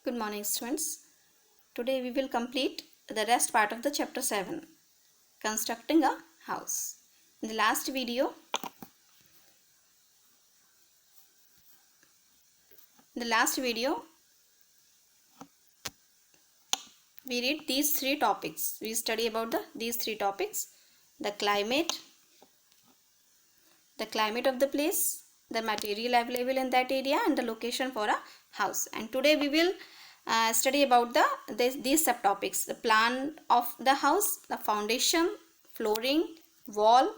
Good morning, students. Today we will complete the rest part of the chapter 7, constructing a house. In the last video, we read these three topics. We study about these three topics: the climate of the place, the material available in that area, and the location for a house. And today we will study about these subtopics: the plan of the house, the foundation, flooring, wall,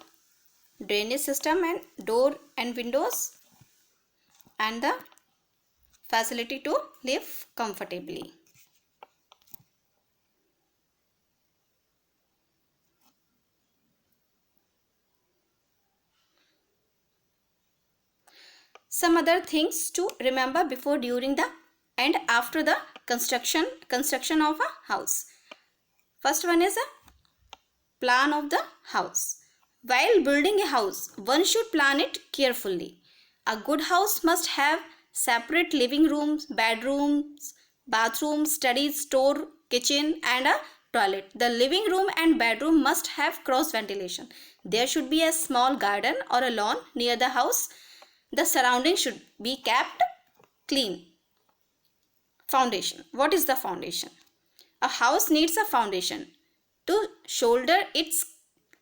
drainage system, and door and windows, and the facility to live comfortably. Some other things to remember before, during the and after the construction of a house. First one is a plan of the house. While building a house, one should plan it carefully. A good house must have separate living rooms, bedrooms, bathrooms, study, store, kitchen, and a toilet. The living room and bedroom must have cross ventilation. There should be a small garden or a lawn near the house. The surroundings should be kept clean. Foundation. What is the foundation? A house needs a foundation to shoulder its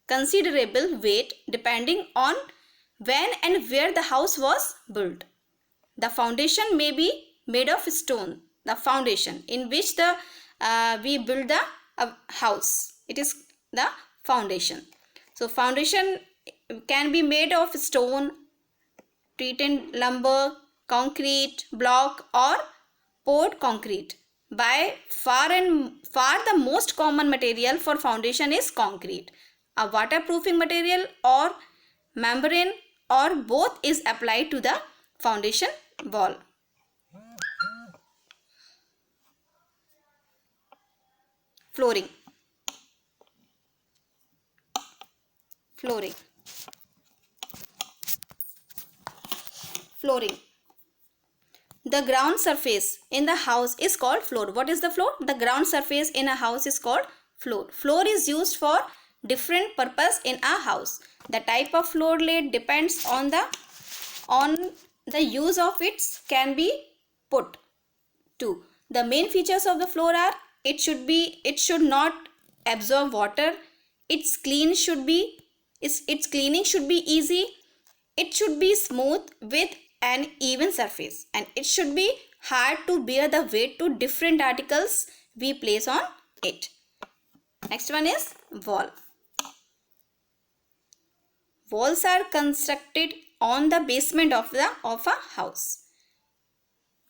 considerable weight depending on when and where the house was built. The foundation may be made of stone. The foundation in which we build the house, it is the foundation. So foundation can be made of stone, treated lumber, concrete block, or poured concrete. By far the most common material for foundation is concrete. A waterproofing material or membrane or both is applied to the foundation wall. Flooring. The ground surface in the house is called floor. What is the floor? The ground surface in a house is called floor. Floor is used for different purpose in a house. The type of floor laid depends on the use of it can be put to. The main features of the floor are: it should not absorb water, its cleaning should be easy, it should be smooth with an even surface, and it should be hard to bear the weight to different articles we place on it. Next one is wall. Walls are constructed on the basement of a house.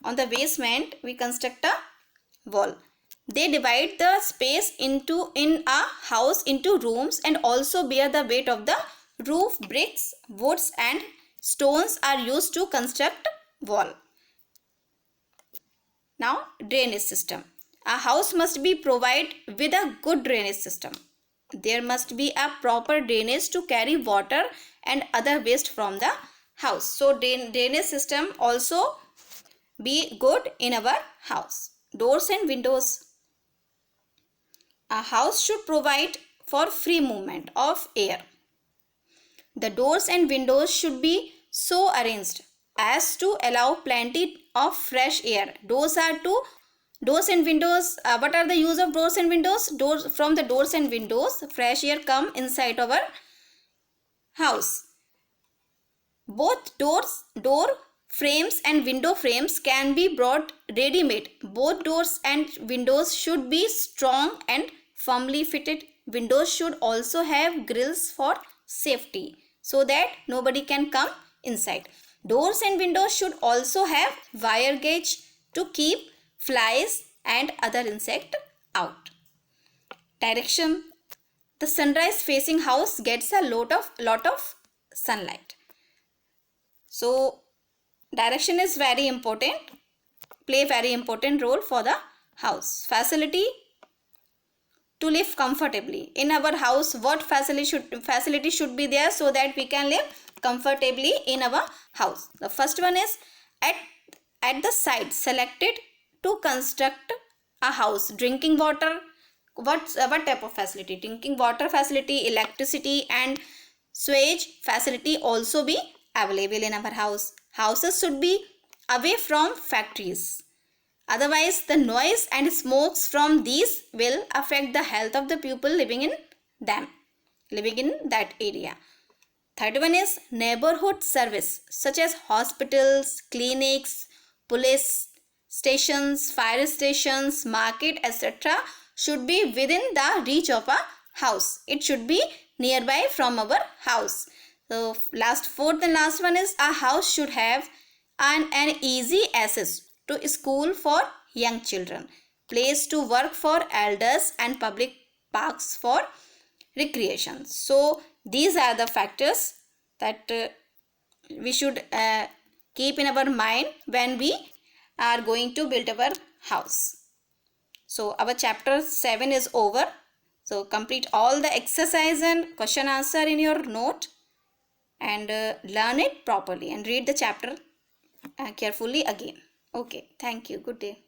On the basement we construct a wall. They divide the space in a house into rooms and also bear the weight of the roof. Bricks, woods, and stones are used to construct wall. Now, drainage system. A house must be provided with a good drainage system. There must be a proper drainage to carry water and other waste from the house. So, drainage system also be good in our house. Doors and windows. A house should provide for free movement of air. The doors and windows should be so arranged as to allow plenty of fresh air. Doors and windows. What are the use of doors and windows? From the doors and windows, fresh air come inside our house. Both door frames and window frames can be bought ready-made. Both doors and windows should be strong and firmly fitted. Windows should also have grills for safety so that nobody can come inside. Doors and windows should also have wire gauge to keep flies and other insects out. Direction. The sunrise facing house gets a lot of sunlight. So direction is very important, play very important role for the house. Facility to live comfortably. In our house, what facility should be there so that we can live comfortably in our house? The first one is at the side selected to construct a house? Drinking water, what type of facility? Drinking water facility, electricity and sewage facility also be available in our house. Houses should be away from factories. Otherwise, the noise and smokes from these will affect the health of the people living in that area. Third one is neighborhood service such as hospitals, clinics, police stations, fire stations, market, etc. should be within the reach of a house. It should be nearby from our house. So fourth and last one is a house should have an easy access to school for young children, place to work for elders and public parks for recreation. So these are the factors that we should keep in our mind when we are going to build our house. So our chapter 7 is over. So complete all the exercise and question answer in your note and learn it properly and read the chapter carefully again. Okay, thank you. Good day.